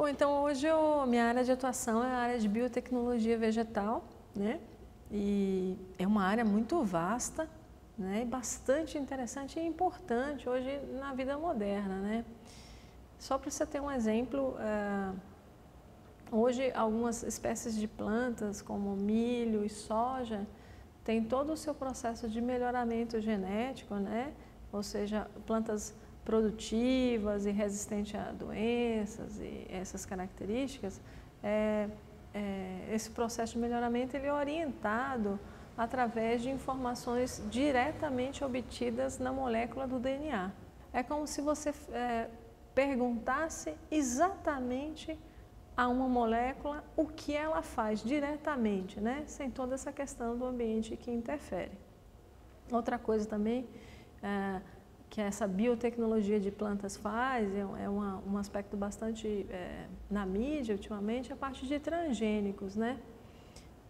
Bom, então hoje minha área de atuação é a área de biotecnologia vegetal, né? E é uma área muito vasta, né? E bastante interessante e importante hoje na vida moderna, né? Só para você ter um exemplo, hoje algumas espécies de plantas como milho e soja têm todo o seu processo de melhoramento genético, né? Ou seja, plantas produtivas e resistentes a doenças e essas características, esse processo de melhoramento ele é orientado através de informações diretamente obtidas na molécula do DNA. É como se você perguntasse exatamente a uma molécula o que ela faz diretamente, né? Sem toda essa questão do ambiente que interfere. Outra coisa também que essa biotecnologia de plantas faz, um aspecto bastante na mídia ultimamente, a parte de transgênicos, né?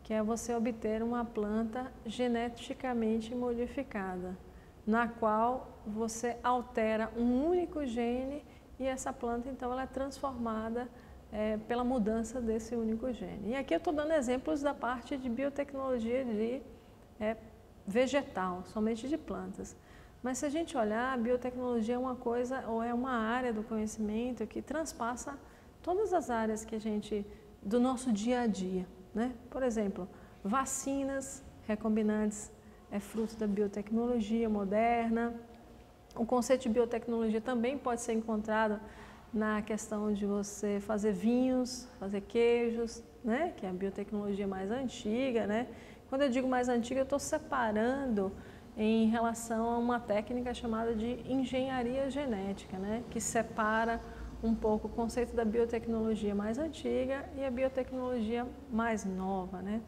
Que é você obter uma planta geneticamente modificada, na qual você altera um único gene e essa planta então ela é transformada pela mudança desse único gene. E aqui eu estou dando exemplos da parte de biotecnologia de vegetal, somente de plantas. Mas se a gente olhar, a biotecnologia é uma coisa, ou é uma área do conhecimento que transpassa todas as áreas que do nosso dia a dia, né? Por exemplo, vacinas recombinantes é fruto da biotecnologia moderna. O conceito de biotecnologia também pode ser encontrado na questão de você fazer vinhos, fazer queijos, né? Que é a biotecnologia mais antiga, né? Quando eu digo mais antiga, eu estou separando em relação a uma técnica chamada de engenharia genética, né? Que separa um pouco o conceito da biotecnologia mais antiga e a biotecnologia mais nova, né?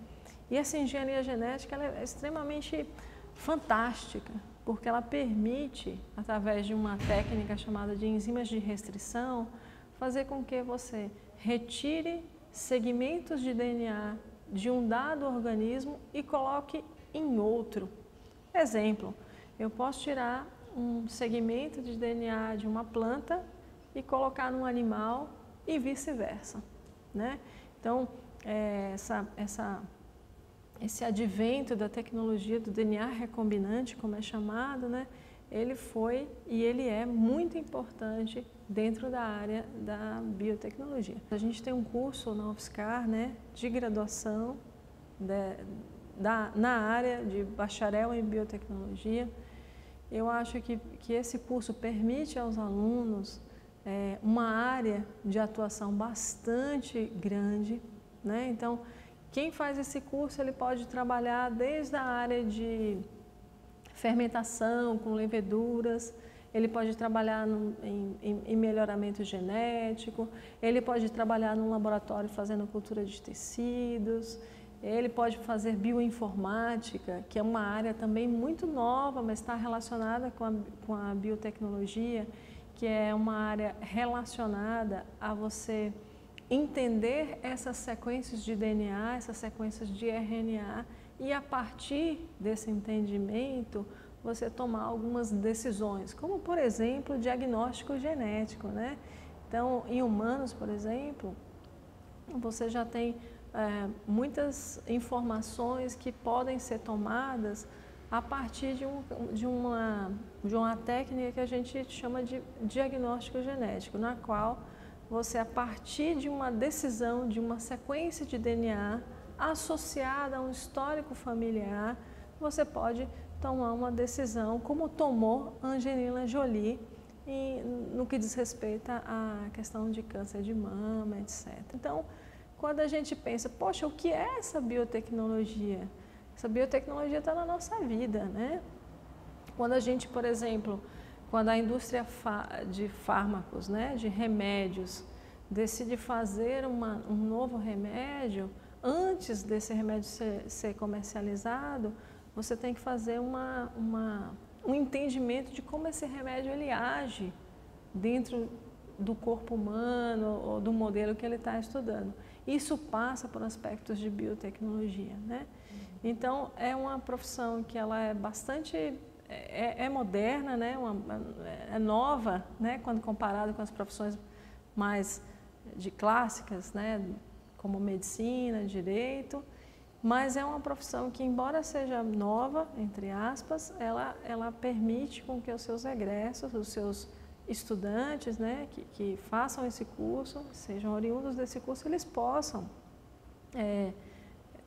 E essa engenharia genética ela é extremamente fantástica, porque ela permite, através de uma técnica chamada de enzimas de restrição, fazer com que você retire segmentos de DNA de um dado organismo e coloque em outro. Exemplo, eu posso tirar um segmento de DNA de uma planta e colocar num animal e vice-versa, né? Então, esse advento da tecnologia do DNA recombinante, como é chamado, né? Ele foi e ele é muito importante dentro da área da biotecnologia. A gente tem um curso na UFSCar, né, de graduação na área de bacharel em biotecnologia. Eu acho que esse curso permite aos alunos uma área de atuação bastante grande, né? Então, quem faz esse curso ele pode trabalhar desde a área de fermentação com leveduras, ele pode trabalhar em melhoramento genético, ele pode trabalhar num laboratório fazendo cultura de tecidos, ele pode fazer bioinformática, que é uma área também muito nova, mas está relacionada com a biotecnologia, que é uma área relacionada a você entender essas sequências de DNA, essas sequências de RNA e a partir desse entendimento você tomar algumas decisões, como por exemplo diagnóstico genético, né? Então, em humanos, por exemplo, você já tem muitas informações que podem ser tomadas a partir de uma técnica que a gente chama de diagnóstico genético, na qual você, a partir de uma decisão, de uma sequência de DNA associada a um histórico familiar, você pode tomar uma decisão, como tomou Angelina Jolie, no que diz respeito à questão de câncer de mama, etc. Então, quando a gente pensa, poxa, o que é essa biotecnologia? Essa biotecnologia está na nossa vida, né? Quando a gente, por exemplo, quando a indústria de fármacos, né, de remédios, decide fazer um novo remédio, antes desse remédio ser comercializado, você tem que fazer um entendimento de como esse remédio ele age dentro do corpo humano ou do modelo que ele está estudando. Isso passa por aspectos de biotecnologia, né? Então, é uma profissão que ela é bastante moderna, né? É nova, né? Quando comparado com as profissões mais de clássicas, né, como medicina, direito, mas é uma profissão que, embora seja nova, entre aspas, ela permite com que os seus egressos, os seus estudantes, né, que façam esse curso, sejam oriundos desse curso, eles possam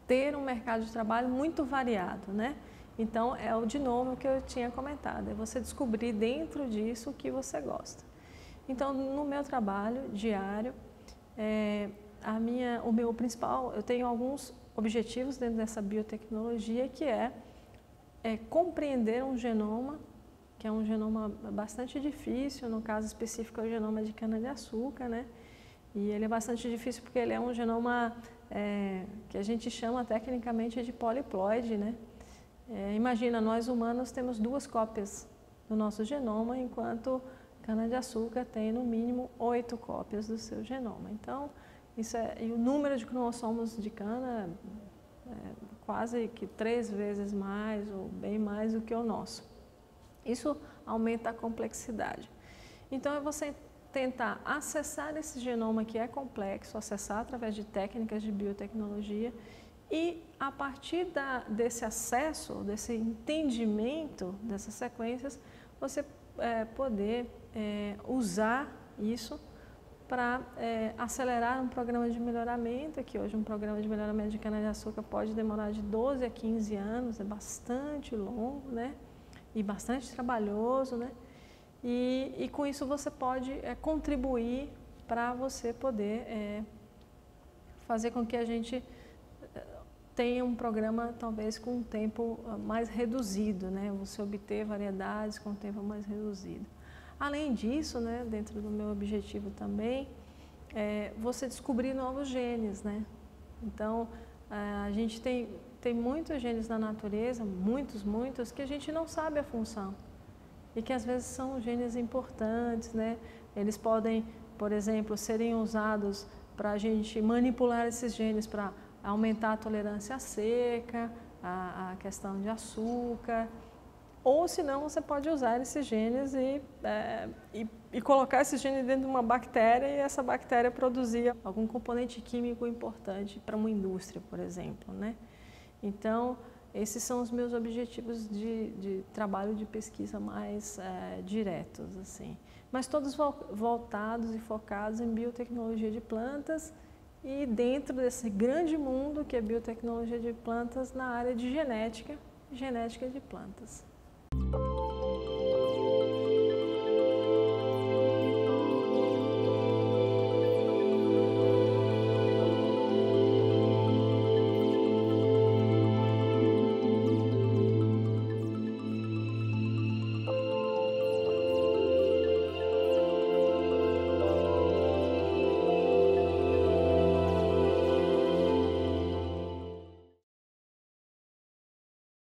ter um mercado de trabalho muito variado, né? Então, de novo, o que eu tinha comentado, é você descobrir dentro disso o que você gosta. Então, no meu trabalho diário, o meu principal, eu tenho alguns objetivos dentro dessa biotecnologia, que é compreender um genoma, que é um genoma bastante difícil, no caso específico é o genoma de cana-de-açúcar, né? E ele é bastante difícil porque ele é um genoma que a gente chama tecnicamente de poliploide, né? Imagina, nós humanos temos 2 cópias do nosso genoma, enquanto cana-de-açúcar tem no mínimo 8 cópias do seu genoma. Então, e o número de cromossomos de cana é quase que 3 vezes mais ou bem mais do que o nosso. Isso aumenta a complexidade. Então, é você tentar acessar esse genoma que é complexo, acessar através de técnicas de biotecnologia e, a partir desse acesso, desse entendimento dessas sequências, você poder usar isso para acelerar um programa de melhoramento, que hoje um programa de melhoramento de cana-de-açúcar pode demorar de 12 a 15 anos, é bastante longo, né? E bastante trabalhoso, né? E com isso você pode contribuir para você poder fazer com que a gente tenha um programa talvez com um tempo mais reduzido, né? Você obter variedades com um tempo mais reduzido. Além disso, né, dentro do meu objetivo também, você descobrir novos genes, né? Então, a gente tem muitos genes na natureza, muitos, que a gente não sabe a função. E que às vezes são genes importantes, né? Eles podem, por exemplo, serem usados para a gente manipular esses genes para aumentar a tolerância à seca, a questão de açúcar, ou senão você pode usar esses genes e colocar esses genes dentro de uma bactéria e essa bactéria produzir algum componente químico importante para uma indústria, por exemplo, né? Então, esses são os meus objetivos de trabalho de pesquisa mais diretos, assim. Mas todos voltados e focados em biotecnologia de plantas e dentro desse grande mundo que é biotecnologia de plantas na área de genética de plantas.